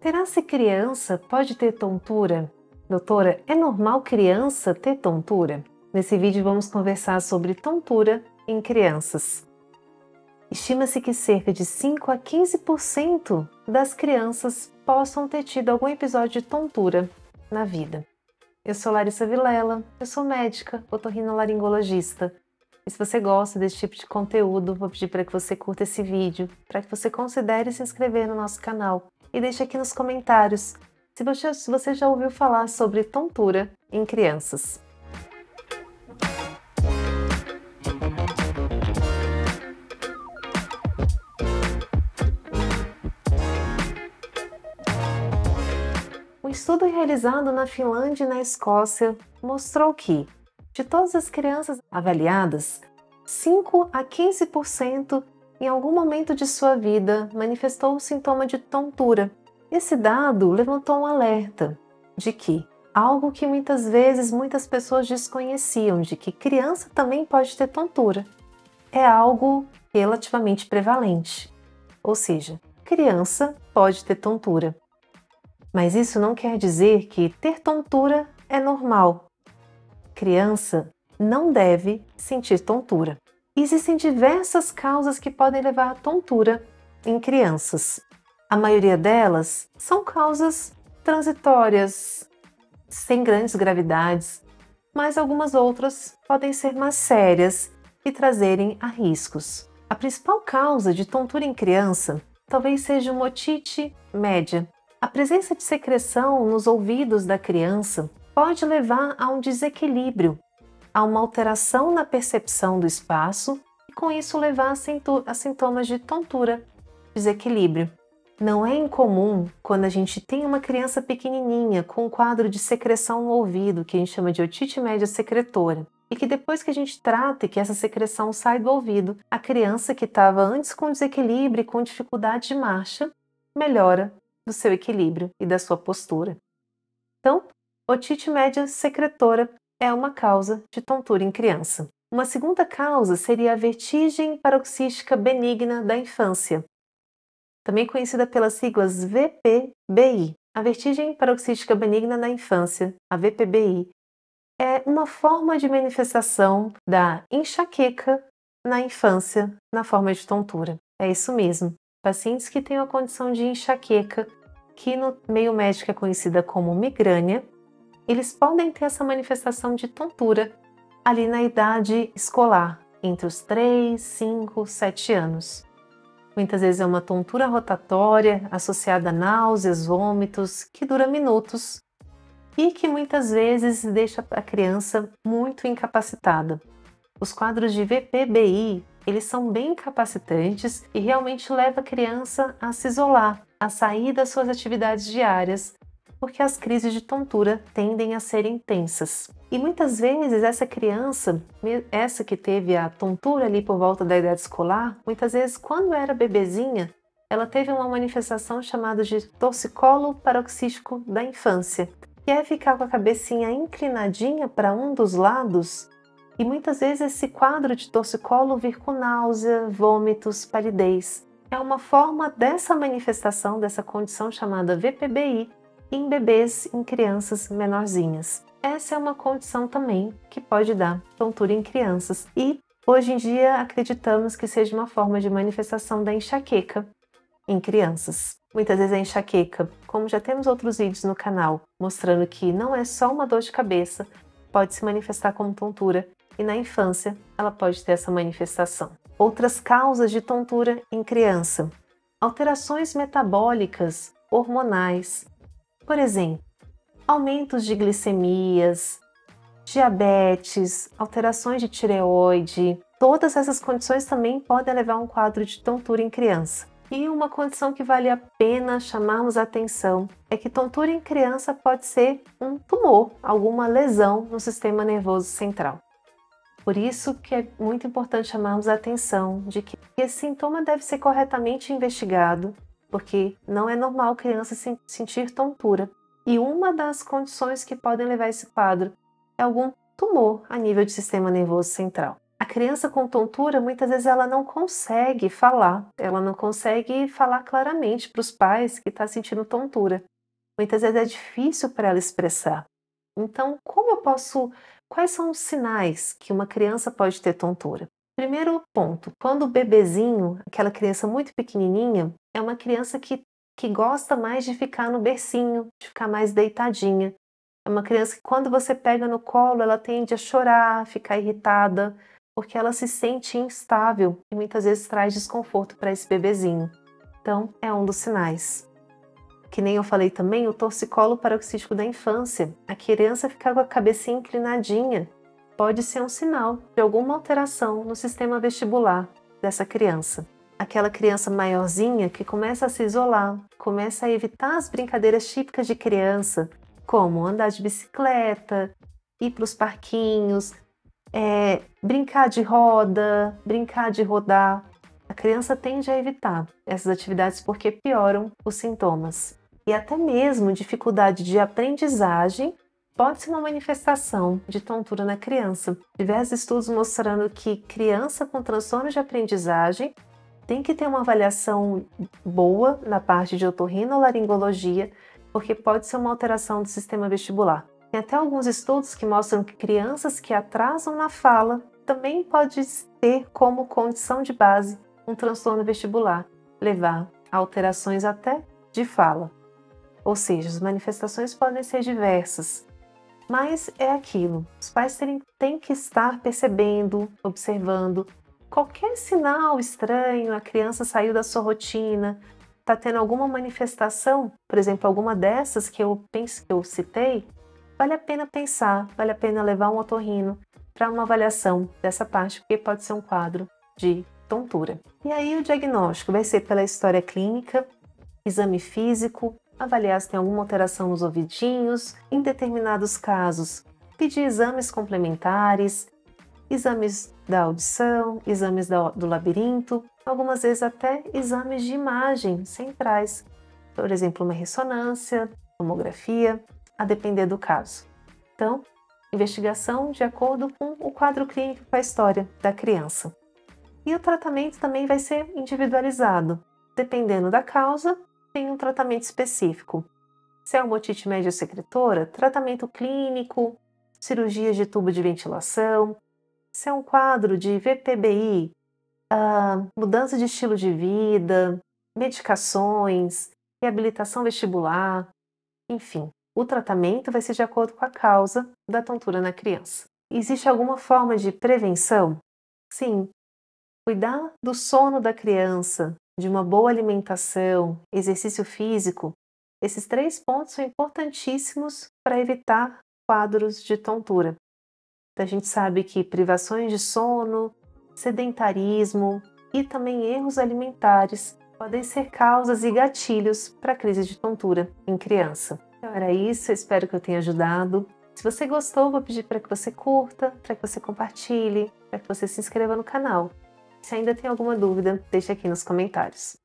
Terá-se criança pode ter tontura? Doutora, é normal criança ter tontura? Nesse vídeo vamos conversar sobre tontura em crianças. Estima-se que cerca de 5 a 15% das crianças possam ter tido algum episódio de tontura na vida. Eu sou Larissa Vilela, eu sou médica otorrinolaringologista. E se você gosta desse tipo de conteúdo, vou pedir para que você curta esse vídeo, para que você considere se inscrever no nosso canal e deixe aqui nos comentários se você já ouviu falar sobre tontura em crianças. Um estudo realizado na Finlândia e na Escócia mostrou que, de todas as crianças avaliadas, 5 a 15% em algum momento de sua vida manifestou o sintoma de tontura. Esse dado levantou um alerta de que algo que muitas vezes muitas pessoas desconheciam, de que criança também pode ter tontura, é algo relativamente prevalente. Ou seja, criança pode ter tontura. Mas isso não quer dizer que ter tontura é normal. Criança não deve sentir tontura. Existem diversas causas que podem levar à tontura em crianças. A maioria delas são causas transitórias, sem grandes gravidades, mas algumas outras podem ser mais sérias e trazerem a riscos. A principal causa de tontura em criança talvez seja uma otite média. A presença de secreção nos ouvidos da criança pode levar a um desequilíbrio, a uma alteração na percepção do espaço e com isso levar a sintomas de tontura, desequilíbrio. Não é incomum quando a gente tem uma criança pequenininha com um quadro de secreção no ouvido, que a gente chama de otite média secretora, e que depois que a gente trata e que essa secreção sai do ouvido, a criança que estava antes com desequilíbrio e com dificuldade de marcha, melhora do seu equilíbrio e da sua postura. Então, otite média secretora é uma causa de tontura em criança. Uma segunda causa seria a vertigem paroxística benigna da infância, também conhecida pelas siglas VPBI. A vertigem paroxística benigna da infância, a VPBI, é uma forma de manifestação da enxaqueca na infância na forma de tontura. É isso mesmo. Pacientes que têm a condição de enxaqueca, que no meio médico é conhecida como migrânia, eles podem ter essa manifestação de tontura ali na idade escolar, entre os 3, 5, 7 anos. Muitas vezes é uma tontura rotatória associada a náuseas, vômitos, que dura minutos e que muitas vezes deixa a criança muito incapacitada. Os quadros de VPBI, eles são bem incapacitantes e realmente levam a criança a se isolar, a sair das suas atividades diárias, porque as crises de tontura tendem a ser intensas. E muitas vezes essa criança, essa que teve a tontura ali por volta da idade escolar, muitas vezes quando era bebezinha, ela teve uma manifestação chamada de torcicolo paroxístico da infância, que é ficar com a cabecinha inclinadinha para um dos lados, e muitas vezes esse quadro de torcicolo vir com náusea, vômitos, palidez. É uma forma dessa manifestação, dessa condição chamada VPBI, em bebês, em crianças menorzinhas. Essa é uma condição também que pode dar tontura em crianças e hoje em dia acreditamos que seja uma forma de manifestação da enxaqueca em crianças. Muitas vezes a enxaqueca, como já temos outros vídeos no canal mostrando que não é só uma dor de cabeça, pode se manifestar como tontura e na infância ela pode ter essa manifestação. Outras causas de tontura em criança: alterações metabólicas, hormonais. Por exemplo, aumentos de glicemias, diabetes, alterações de tireoide. Todas essas condições também podem levar a um quadro de tontura em criança. E uma condição que vale a pena chamarmos a atenção é que tontura em criança pode ser um tumor, alguma lesão no sistema nervoso central. Por isso que é muito importante chamarmos a atenção de que esse sintoma deve ser corretamente investigado, porque não é normal criança sentir tontura. E uma das condições que podem levar a esse quadro é algum tumor a nível de sistema nervoso central. A criança com tontura, muitas vezes ela não consegue falar, claramente para os pais que está sentindo tontura. Muitas vezes é difícil para ela expressar. Então, quais são os sinais que uma criança pode ter tontura? Primeiro ponto, quando o bebezinho, aquela criança muito pequenininha, é uma criança que gosta mais de ficar no bercinho, de ficar mais deitadinha. É uma criança que quando você pega no colo, ela tende a chorar, ficar irritada, porque ela se sente instável e muitas vezes traz desconforto para esse bebezinho. Então, é um dos sinais. Que nem eu falei também, o torcicolo paroxístico da infância. A criança ficar com a cabecinha inclinadinha pode ser um sinal de alguma alteração no sistema vestibular dessa criança. Aquela criança maiorzinha que começa a se isolar, começa a evitar as brincadeiras típicas de criança, como andar de bicicleta, ir para os parquinhos, brincar de roda, brincar de rodar. A criança tende a evitar essas atividades porque pioram os sintomas. E até mesmo dificuldade de aprendizagem pode ser uma manifestação de tontura na criança. Diversos estudos mostrando que criança com transtorno de aprendizagem tem que ter uma avaliação boa na parte de otorrinolaringologia, porque pode ser uma alteração do sistema vestibular. Tem até alguns estudos que mostram que crianças que atrasam na fala também pode ter como condição de base um transtorno vestibular, levar a alterações até de fala. Ou seja, as manifestações podem ser diversas, mas é aquilo, os pais têm que estar percebendo, observando qualquer sinal estranho, a criança saiu da sua rotina, está tendo alguma manifestação, por exemplo, alguma dessas que eu citei, vale a pena pensar, vale a pena levar um otorrino para uma avaliação dessa parte, porque pode ser um quadro de tontura. E aí o diagnóstico vai ser pela história clínica, exame físico, avaliar se tem alguma alteração nos ouvidinhos, em determinados casos, pedir exames complementares, exames da audição, exames do labirinto, algumas vezes até exames de imagem centrais, por exemplo, uma ressonância, tomografia, a depender do caso. Então, investigação de acordo com o quadro clínico, com a história da criança. E o tratamento também vai ser individualizado. Dependendo da causa, tem um tratamento específico. Se é uma otite médio-secretora, tratamento clínico, cirurgias de tubo de ventilação. Se é um quadro de VPBI, mudança de estilo de vida, medicações, reabilitação vestibular, enfim. O tratamento vai ser de acordo com a causa da tontura na criança. Existe alguma forma de prevenção? Sim. Cuidar do sono da criança, de uma boa alimentação, exercício físico, esses 3 pontos são importantíssimos para evitar quadros de tontura. A gente sabe que privações de sono, sedentarismo e também erros alimentares podem ser causas e gatilhos para a crise de tontura em criança. Então era isso, eu espero que eu tenha ajudado. Se você gostou, vou pedir para que você curta, para que você compartilhe, para que você se inscreva no canal. Se ainda tem alguma dúvida, deixe aqui nos comentários.